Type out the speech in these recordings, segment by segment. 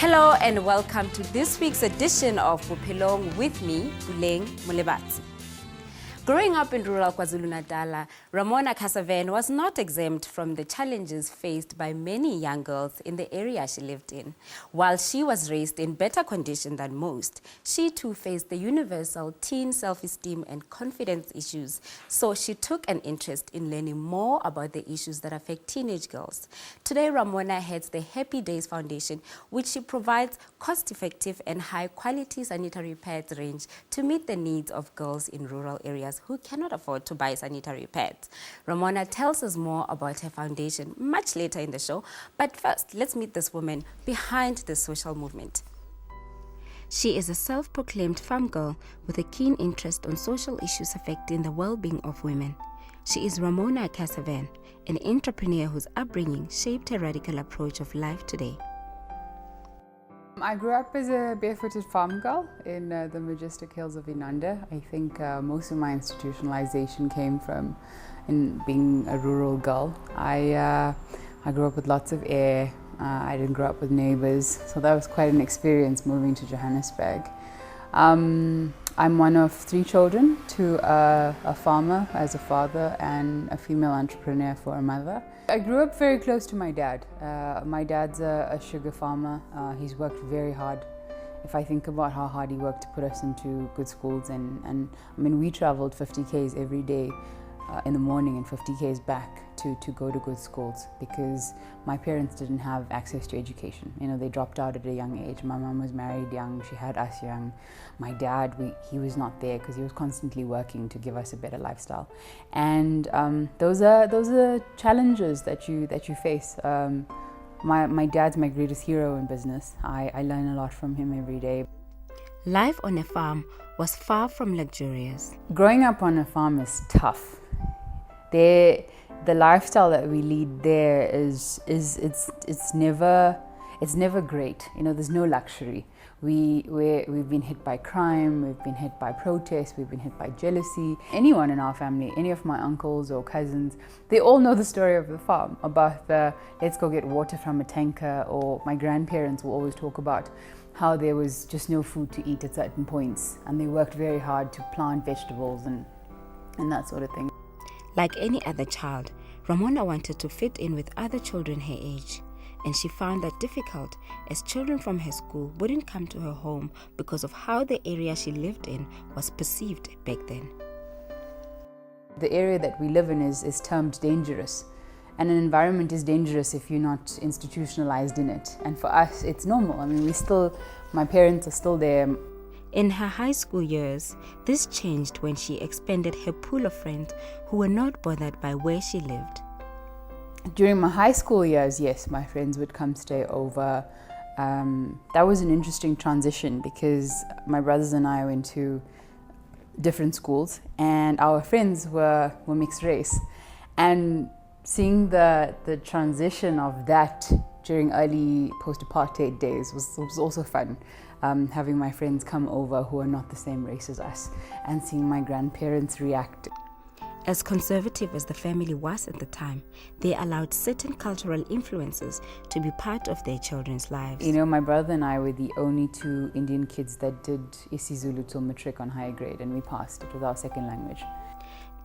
Hello and welcome to this week's edition of Bophelong with me, Buleng Molebatsi. Growing up in rural KwaZulu-Natal, Ramona Cavan was not exempt from the challenges faced by many young girls in the area she lived in. While she was raised in better condition than most, she too faced the universal teen self-esteem and confidence issues, so she took an interest in learning more about the issues that affect teenage girls. Today, Ramona heads the Happy Days Foundation, which she provides cost-effective and high-quality sanitary pads range to meet the needs of girls in rural areas who cannot afford to buy sanitary pads. Ramona tells us more about her foundation much later in the show, but first, let's meet this woman behind the social movement. She is a self-proclaimed farm girl with a keen interest on social issues affecting the well-being of women. She is Ramona Cavan, an entrepreneur whose upbringing shaped her radical approach of life today. I grew up as a barefooted farm girl in the majestic hills of Inanda. I think most of my institutionalization came from being a rural girl. I grew up with lots of air. I didn't grow up with neighbors, so that was quite an experience moving to Johannesburg. I'm one of 3 children to a farmer as a father and a female entrepreneur for a mother. I grew up very close to my dad. My dad's a sugar farmer. He's worked very hard. If I think about how hard he worked to put us into good schools, and I mean, we traveled 50 k's every day in the morning and 50 k's back to go to good schools because my parents didn't have access to education. You know, they dropped out at a young age. My mom was married young, she had us young. My dad, he was not there because he was constantly working to give us a better lifestyle. And those are challenges that you face. My dad's my greatest hero in business. I learn a lot from him every day. Life on a farm was far from luxurious. Growing up on a farm is tough. The lifestyle that we lead there it's never great. You know, there's no luxury. We've been hit by crime, we've been hit by protests, we've been hit by jealousy. Anyone in our family, any of my uncles or cousins, they all know the story of the farm, about the let's go get water from a tanker, or my grandparents will always talk about how there was just no food to eat at certain points and they worked very hard to plant vegetables and that sort of thing. Like any other child, Ramona wanted to fit in with other children her age, and she found that difficult as children from her school wouldn't come to her home because of how the area she lived in was perceived back then. The area that we live in is termed dangerous, and an environment is dangerous if you're not institutionalized in it. And for us, it's normal. I mean, my parents are still there. In her high school years, this changed when she expanded her pool of friends who were not bothered by where she lived. During my high school years, yes, my friends would come stay over. That was an interesting transition because my brothers and I went to different schools and our friends were mixed race. And seeing the transition of that during early post-apartheid days was also fun. Having my friends come over who are not the same race as us and seeing my grandparents react. As conservative as the family was at the time, they allowed certain cultural influences to be part of their children's lives. You know, my brother and I were the only 2 Indian kids that did isiZulu till matric on higher grade, and we passed. It was our second language.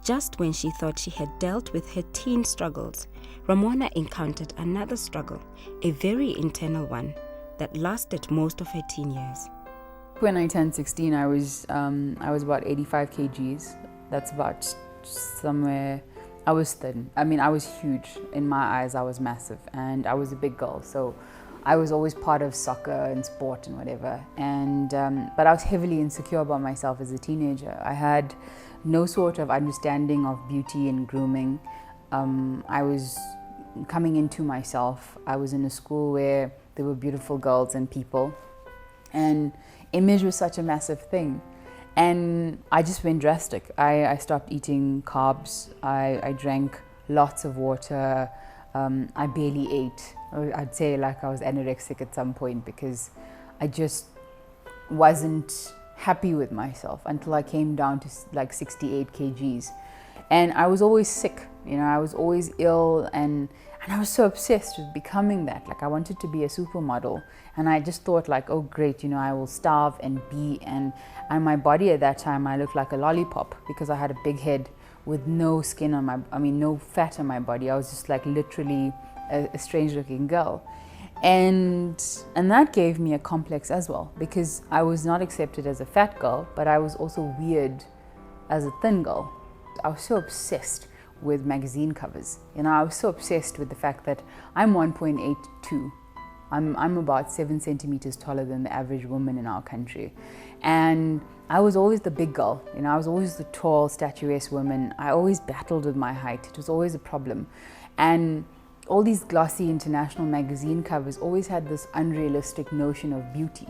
Just when she thought she had dealt with her teen struggles, Ramona encountered another struggle, a very internal one that lasted most of her teen years. When I turned 16, I was about 85 kgs. That's about somewhere. I was thin. I mean, I was huge. In my eyes, I was massive, and I was a big girl. So I was always part of soccer and sport and whatever. And but I was heavily insecure about myself as a teenager. I had no sort of understanding of beauty and grooming. I was coming into myself. I was in a school where there were beautiful girls and people, and image was such a massive thing. And I just went drastic. I stopped eating carbs. I drank lots of water. I barely ate. I'd say like I was anorexic at some point because I just wasn't happy with myself until I came down to like 68 kgs. And I was always sick, you know, I was always ill, and And I was so obsessed with becoming that. Like, I wanted to be a supermodel. And I just thought like, oh great, you know, I will starve and be, and my body at that time, I looked like a lollipop because I had a big head with no skin on no fat on my body. I was just like literally a strange looking girl. And that gave me a complex as well, because I was not accepted as a fat girl, but I was also weird as a thin girl. I was so obsessed with magazine covers. You know, I was so obsessed with the fact that I'm 1.82. I'm about 7 centimeters taller than the average woman in our country. And I was always the big girl. You know, I was always the tall, statuesque woman. I always battled with my height. It was always a problem. And all these glossy international magazine covers always had this unrealistic notion of beauty.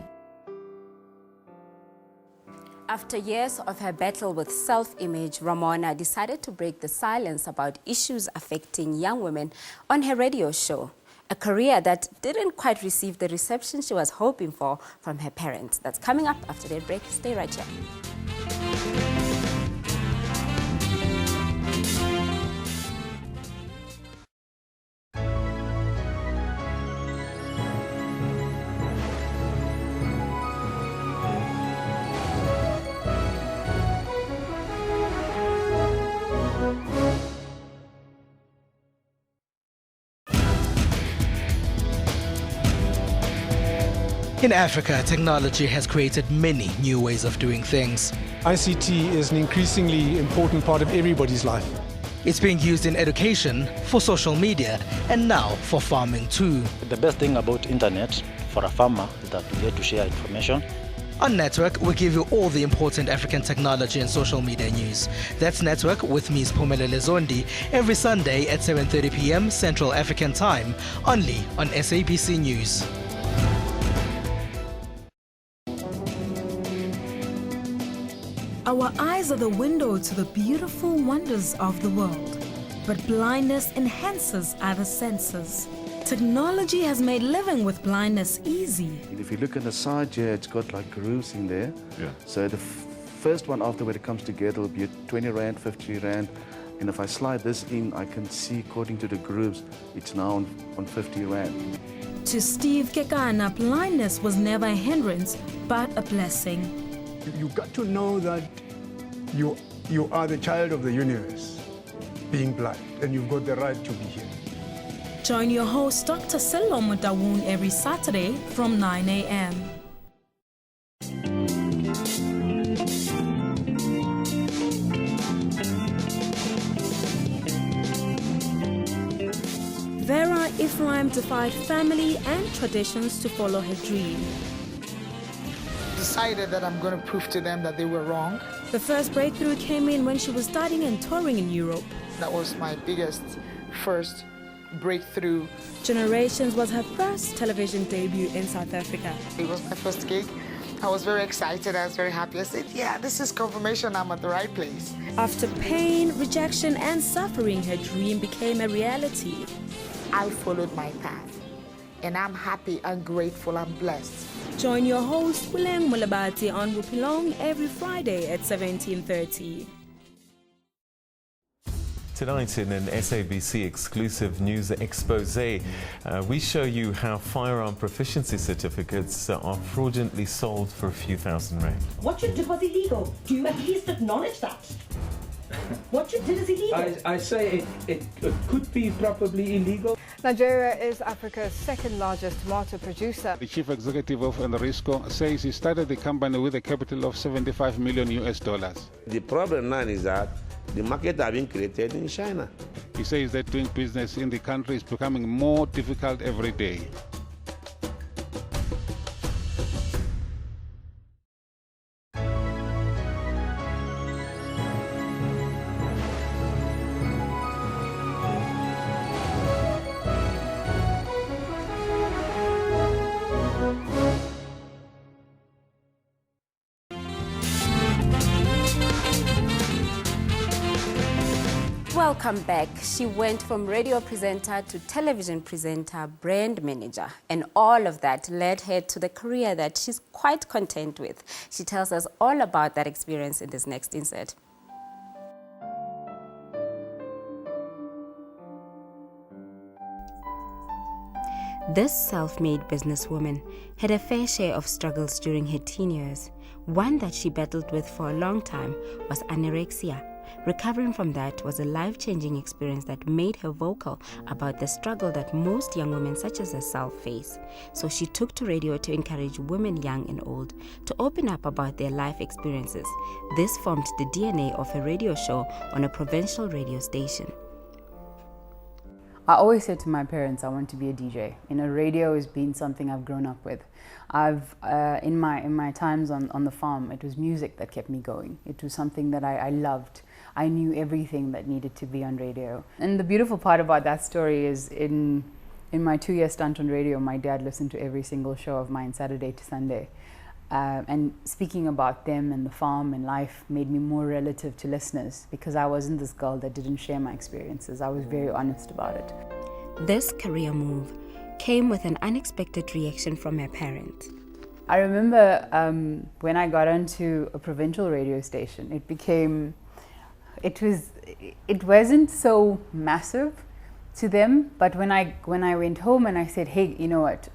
After years of her battle with self-image, Ramona decided to break the silence about issues affecting young women on her radio show, a career that didn't quite receive the reception she was hoping for from her parents. That's coming up after the break. Stay right here. In Africa, technology has created many new ways of doing things. ICT is an increasingly important part of everybody's life. It's being used in education, for social media, and now for farming too. The best thing about internet for a farmer is that you get to share information. On Network, we give you all the important African technology and social media news. That's Network with me, Phumelele Zondi, every Sunday at 7:30 p.m. Central African Time, only on SABC News. Our eyes are the window to the beautiful wonders of the world, but blindness enhances other senses. Technology has made living with blindness easy. If you look at the side here, it's got like grooves in there. Yeah. So the first one after when it comes together will be at 20 Rand, 50 Rand. And if I slide this in, I can see according to the grooves, it's now on 50 Rand. To Steve Kekana, blindness was never a hindrance, but a blessing. You got to know that you are the child of the universe, being blind, and you've got the right to be here. Join your host, Dr. Sello Mutawun, every Saturday from 9 a.m. Vera Ephraim defied family and traditions to follow her dream. Decided that I'm going to prove to them that they were wrong. The first breakthrough came in when she was studying and touring in Europe. That was my first breakthrough. Generations was her first television debut in South Africa. It was my first gig. I was very excited. I was very happy. I said, yeah, this is confirmation I'm at the right place. After pain, rejection, and suffering, her dream became a reality. I followed my path, and I'm happy and grateful and blessed. Join your host, Bophelong on Bophelong every Friday at 17:30. Tonight in an SABC exclusive news expose, we show you how firearm proficiency certificates are fraudulently sold for a few thousand rand. What you did was illegal. Do you at least acknowledge that? What you did is illegal. I say it could be probably illegal. Nigeria is Africa's second largest tomato producer. The chief executive of Enrisco says he started the company with a capital of $75 million. The problem now is that the market has been created in China. He says that doing business in the country is becoming more difficult every day. Welcome back. She went from radio presenter to television presenter, brand manager, and all of that led her to the career that she's quite content with. She tells us all about that experience in this next insert. This self-made businesswoman had a fair share of struggles during her teen years. One that she battled with for a long time was anorexia. Recovering from that was a life-changing experience that made her vocal about the struggle that most young women such as herself face. So she took to radio to encourage women young and old to open up about their life experiences. This formed the DNA of a radio show on a provincial radio station. I always said to my parents I want to be a DJ. Radio has been something I've grown up with. In my times on the farm, it was music that kept me going. It was something that I loved. I knew everything that needed to be on radio. And the beautiful part about that story is in my 2-year stint on radio, my dad listened to every single show of mine Saturday to Sunday. And speaking about them and the farm and life made me more relative to listeners because I wasn't this girl that didn't share my experiences. I was very honest about it. This career move came with an unexpected reaction from her parents. I remember when I got onto a provincial radio station, it wasn't so massive to them, but when I went home and I said, hey, you know what,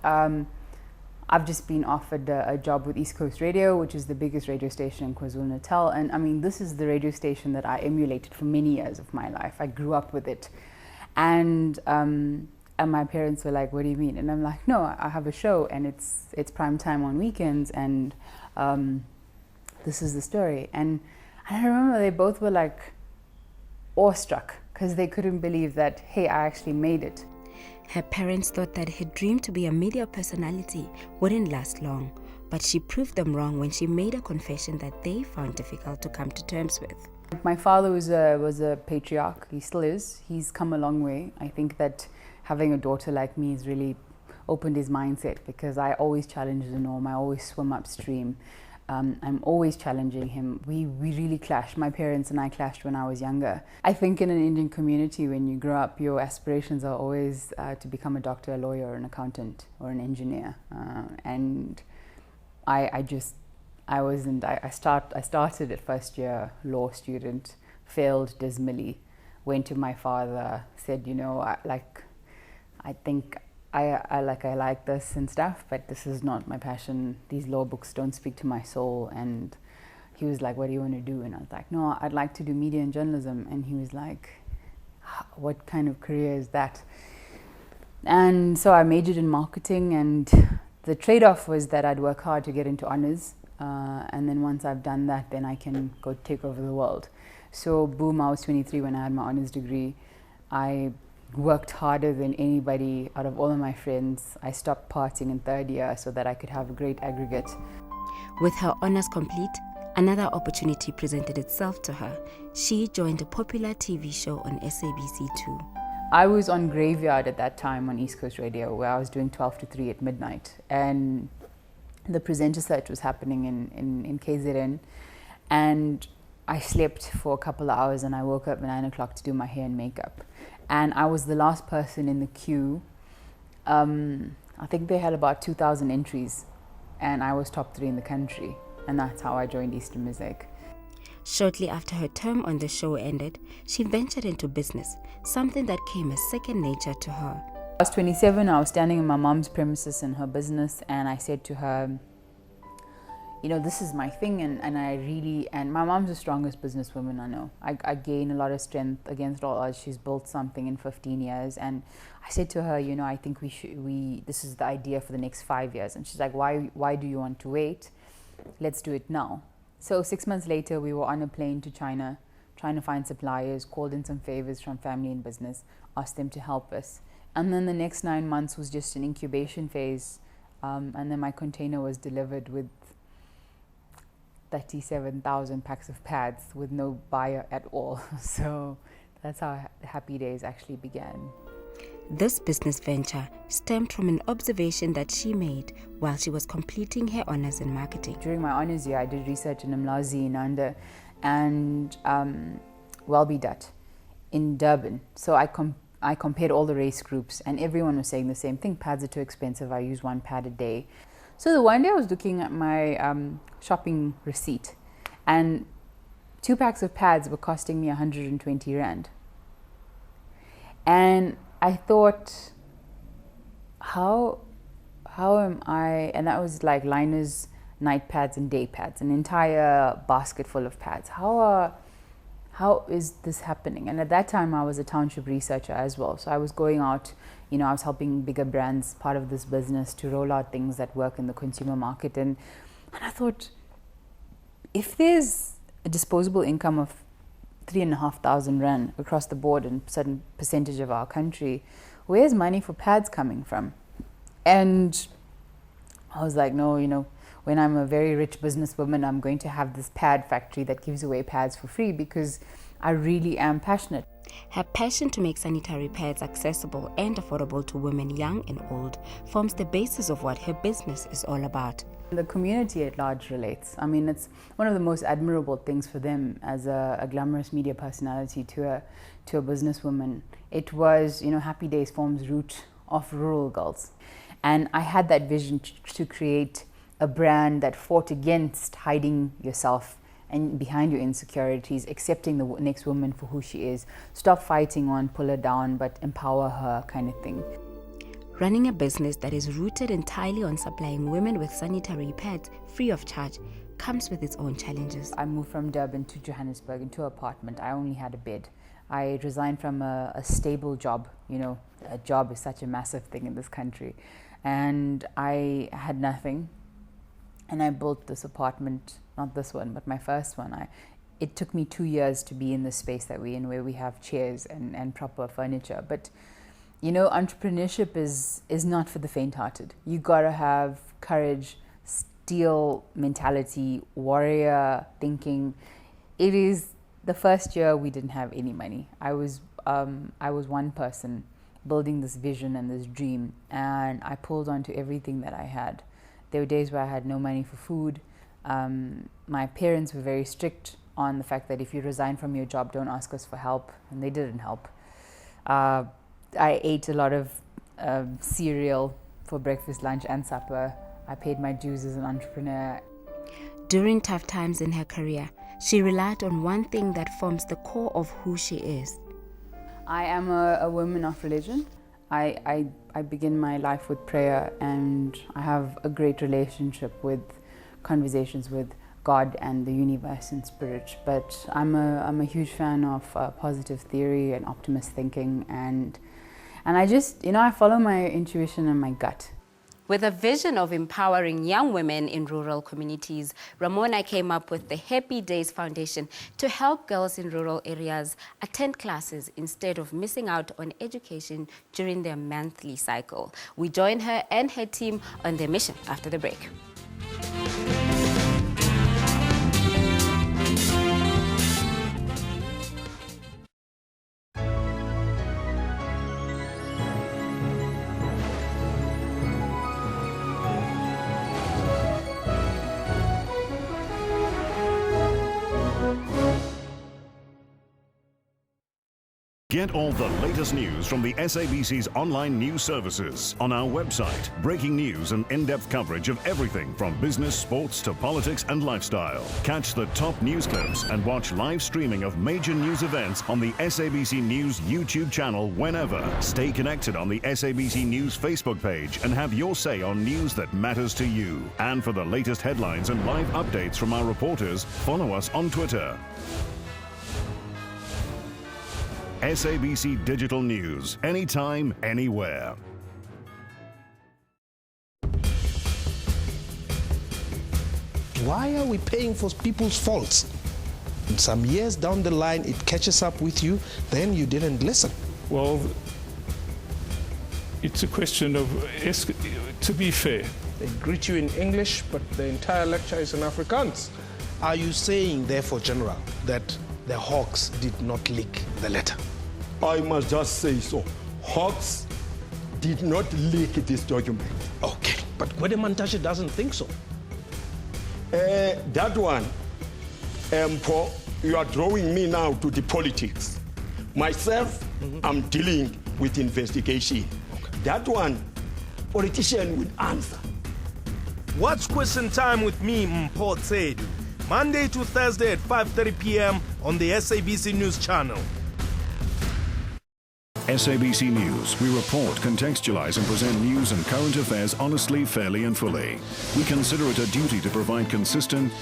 I've just been offered a job with East Coast Radio, which is the biggest radio station in KwaZulu-Natal. And I mean, this is the radio station that I emulated for many years of my life. I grew up with it. And my parents were like, what do you mean? And I'm like, no, I have a show and it's prime time on weekends and this is the story. And I remember they both were like awestruck because they couldn't believe that, hey, I actually made it. Her parents thought that her dream to be a media personality wouldn't last long, but she proved them wrong when she made a confession that they found difficult to come to terms with. My father was a patriarch. He still is. He's come a long way. I think that having a daughter like me has really opened his mindset because I always challenge the norm. I always swim upstream. I'm always challenging him. We really clashed. My parents and I clashed when I was younger. I think in an Indian community, when you grow up, your aspirations are always to become a doctor, a lawyer, an accountant, or an engineer. And I started at first year law student, failed dismally, went to my father, said, you know, I think I like this and stuff, but this is not my passion. These law books don't speak to my soul. And he was like, what do you want to do? And I was like, no, I'd like to do media and journalism. And he was like, what kind of career is that? And so I majored in marketing, and the trade-off was that I'd work hard to get into honors. And then once I've done that, then I can go take over the world. So boom, I was 23 when I had my honors degree. I worked harder than anybody out of all of my friends. I stopped partying in third year so that I could have a great aggregate. With her honors complete, another opportunity presented itself to her. She joined a popular TV show on SABC 2. I was on Graveyard at that time on East Coast Radio, where I was doing 12 to 3 at midnight. And the presenter search was happening in KZN. And I slept for a couple of hours and I woke up at 9 o'clock to do my hair and makeup. And I was the last person in the queue. I think they had about 2,000 entries and I was top 3 in the country. And that's how I joined Eastern Music. Shortly after her term on the show ended, she ventured into business, something that came as second nature to her. I was 27, I was standing in my mom's premises in her business, and I said to her, you know, this is my thing, and my mom's the strongest businesswoman I know. I gain a lot of strength against all odds. She's built something in 15 years, and I said to her, you know, I think this is the idea for the next 5 years. And she's like, why do you want to wait? Let's do it now. So 6 months later, we were on a plane to China, trying to find suppliers, called in some favors from family and business, asked them to help us. And then the next 9 months was just an incubation phase. And then my container was delivered with 37,000 packs of pads with no buyer at all. So that's how Happy Days actually began. This business venture stemmed from an observation that she made while she was completing her honors in marketing. During my honors year, I did research in Umlazi, Inanda, and Welbedat in Durban. So I compared all the race groups, and everyone was saying the same thing. Pads are too expensive. I use 1 pad a day. So the one day I was looking at my shopping receipt, and 2 packs of pads were costing me 120 Rand. And I thought, how am I, and that was like liners, night pads and day pads, an entire basket full of pads. How is this happening? And at that time I was a township researcher as well. So I was going out, you know, I was helping bigger brands, part of this business, to roll out things that work in the consumer market. And I thought, if there's a disposable income of 3,500 rand across the board in a certain percentage of our country, where's money for pads coming from? And I was like, no, you know, when I'm a very rich businesswoman, I'm going to have this pad factory that gives away pads for free, because I really am passionate. Her passion to make sanitary pads accessible and affordable to women young and old forms the basis of what her business is all about. The community at large relates. I mean, it's one of the most admirable things for them as a glamorous media personality to a businesswoman. It was, you know, Happy Days forms root of rural girls. And I had that vision to create a brand that fought against hiding yourself and behind your insecurities, accepting the next woman for who she is. Stop fighting on, pull her down, but empower her, kind of thing. Running a business that is rooted entirely on supplying women with sanitary pads free of charge comes with its own challenges. I moved from Durban to Johannesburg into an apartment. I only had a bed. I resigned from a stable job. You know, a job is such a massive thing in this country. And I had nothing. And I built this apartment, not this one, but my first one. It took me 2 years to be in the space that we're in, where we have chairs and proper furniture. But you know, entrepreneurship is not for the faint-hearted. You gotta have courage, steel mentality, warrior thinking. It is the first year we didn't have any money. I was one person building this vision and this dream, and I pulled onto everything that I had. There were days where I had no money for food. My parents were very strict on the fact that if you resign from your job, don't ask us for help, and they didn't help. I ate a lot of cereal for breakfast, lunch and supper. I paid my dues as an entrepreneur. During tough times in her career, she relied on one thing that forms the core of who she is. I am a woman of religion. I begin my life with prayer, and I have a great relationship with conversations with God and the universe and spirit. But I'm a huge fan of positive theory and optimist thinking, and I just, you know, I follow my intuition and my gut. With a vision of empowering young women in rural communities, Ramona came up with the Happy Days Foundation to help girls in rural areas attend classes instead of missing out on education during their monthly cycle. We join her and her team on their mission after the break. Get all the latest news from the SABC's online news services on our website. Breaking news and in-depth coverage of everything from business, sports to politics and lifestyle. Catch the top news clips and watch live streaming of major news events on the SABC News YouTube channel whenever. Stay connected on the SABC News Facebook page and have your say on news that matters to you. And for the latest headlines and live updates from our reporters, follow us on Twitter. SABC Digital News, anytime, anywhere. Why are we paying for people's faults? And some years down the line, it catches up with you, then you didn't listen. Well, it's a question of, to be fair. They greet you in English, but the entire lecture is in Afrikaans. Are you saying, therefore, General, that the Hawks did not leak the letter? I must just say so. Hawks did not leak this document. Okay, but Mantashe doesn't think so. That one, Paul, you are drawing me now to the politics. Myself, I'm dealing with investigation. Okay. That one, politician will answer. Watch Question Time with me, Mpho Tsedu, Monday to Thursday at 5:30 p.m. on the SABC News Channel. SABC News. We report, contextualize and present news and current affairs honestly, fairly and fully. We consider it a duty to provide consistent,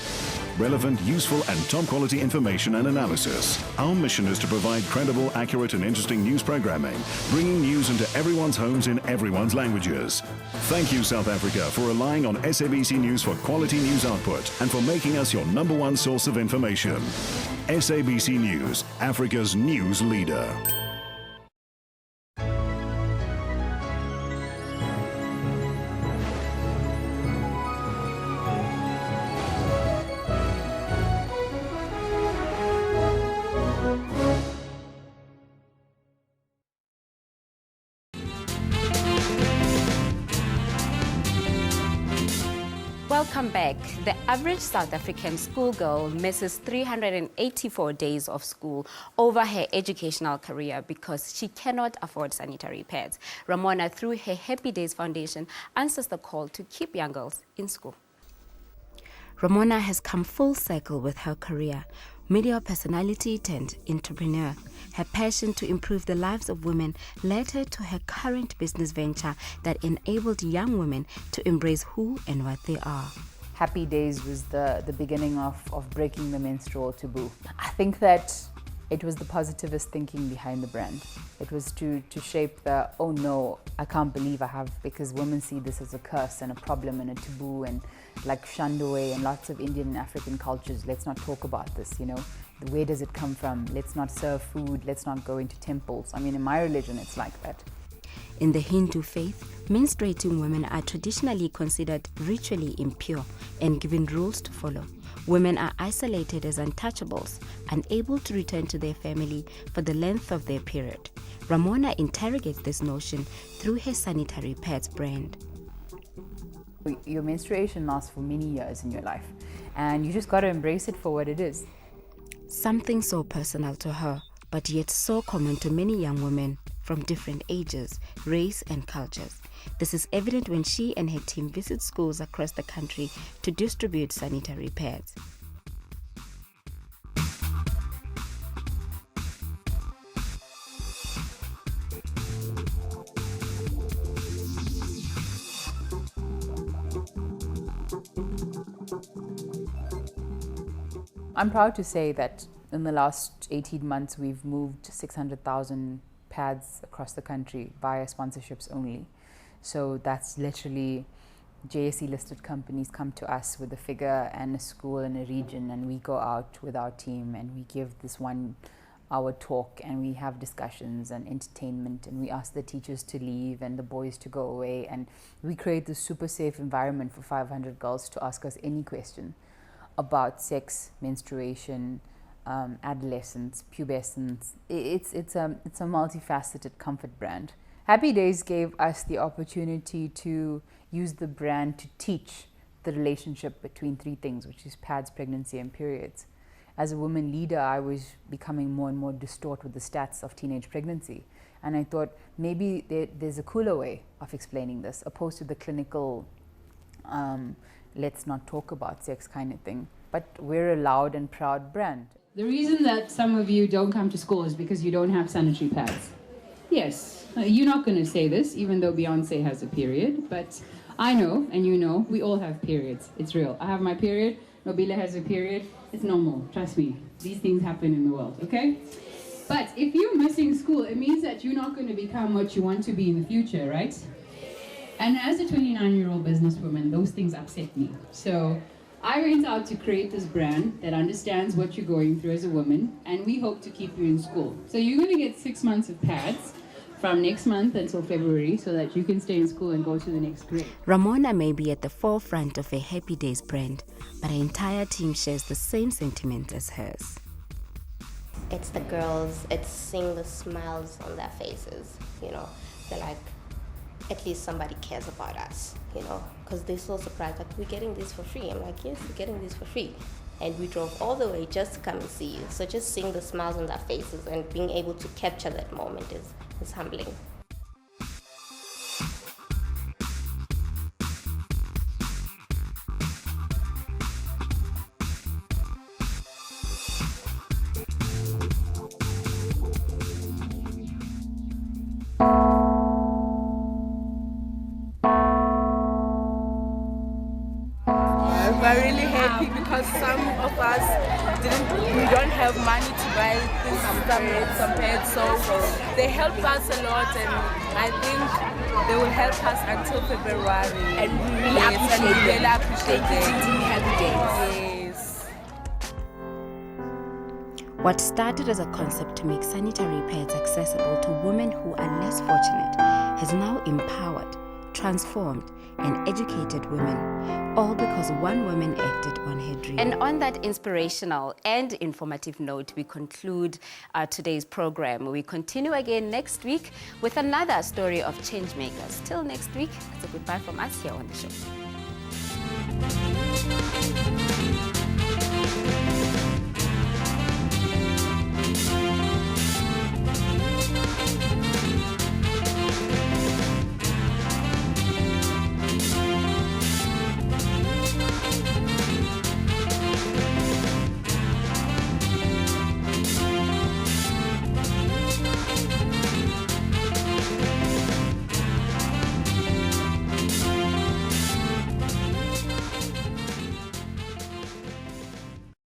relevant, useful and top quality information and analysis. Our mission is to provide credible, accurate and interesting news programming, bringing news into everyone's homes in everyone's languages. Thank you, South Africa, for relying on SABC News for quality news output and for making us your #1 source of information. SABC News, Africa's news leader. Welcome back. The average South African schoolgirl misses 384 days of school over her educational career because she cannot afford sanitary pads. Ramona, through her Happy Days Foundation, answers the call to keep young girls in school. Ramona has come full circle with her career. Media personality turned entrepreneur. Her passion to improve the lives of women led her to her current business venture that enabled young women to embrace who and what they are. Happy Days was the beginning of breaking the menstrual taboo. I think that it was the positivist thinking behind the brand. It was to shape the, oh no, I can't believe I have, because women see this as a curse and a problem and a taboo and like shunned away, and lots of Indian and African cultures, let's not talk about this, you know. Where does it come from? Let's not serve food, let's not go into temples. I mean, in my religion, it's like that. In the Hindu faith, menstruating women are traditionally considered ritually impure and given rules to follow. Women are isolated as untouchables, unable to return to their family for the length of their period. Ramona interrogates this notion through her sanitary pads brand. Your menstruation lasts for many years in your life, and you just got to embrace it for what it is. Something so personal to her, but yet so common to many young women from different ages, race and cultures. This is evident when she and her team visit schools across the country to distribute sanitary pads. I'm proud to say that in the last 18 months, we've moved 600,000 pads across the country via sponsorships only. So that's literally JSE listed companies come to us with a figure and a school and a region, and we go out with our team and we give this 1 hour talk and we have discussions and entertainment, and we ask the teachers to leave and the boys to go away, and we create this super safe environment for 500 girls to ask us any question about sex, menstruation, adolescence, pubescence. It's a multifaceted comfort brand. Happy Days gave us the opportunity to use the brand to teach the relationship between 3 things, which is pads, pregnancy, and periods. As a woman leader, I was becoming more and more distraught with the stats of teenage pregnancy. And I thought maybe there's a cooler way of explaining this, opposed to the clinical let's not talk about sex kind of thing. But we're a loud and proud brand. The reason that some of you don't come to school is because you don't have sanitary pads. Yes, you're not going to say this, even though Beyonce has a period, but I know, and you know, we all have periods. It's real. I have my period, Nobila has a period. It's normal, trust me. These things happen in the world, okay? But if you're missing school, it means that you're not going to become what you want to be in the future, right? And as a 29-year-old businesswoman, those things upset me. So I went out to create this brand that understands what you're going through as a woman, and we hope to keep you in school. So you're going to get 6 months of pads from next month until February so that you can stay in school and go to the next grade. Ramona may be at the forefront of a Happy Days brand, but her entire team shares the same sentiment as hers. It's the girls, it's seeing the smiles on their faces, you know. They're like, at least somebody cares about us, you know, because they're so surprised that we're getting this for free. I'm like, yes, we're getting this for free. And we drove all the way just to come and see you. So just seeing the smiles on their faces and being able to capture that moment is humbling. We're really happy because some of us we don't have money to buy some pads, so they help us a lot, and I think they will help us until February. And we really appreciate them. Happy days. Yes. What started as a concept to make sanitary pads accessible to women who are less fortunate has now empowered, transformed, and educated women, all because one woman acted on her dream. And on that inspirational and informative note, we conclude today's program. We continue again next week with another story of change makers. Till next week, it's a goodbye from us here on the show.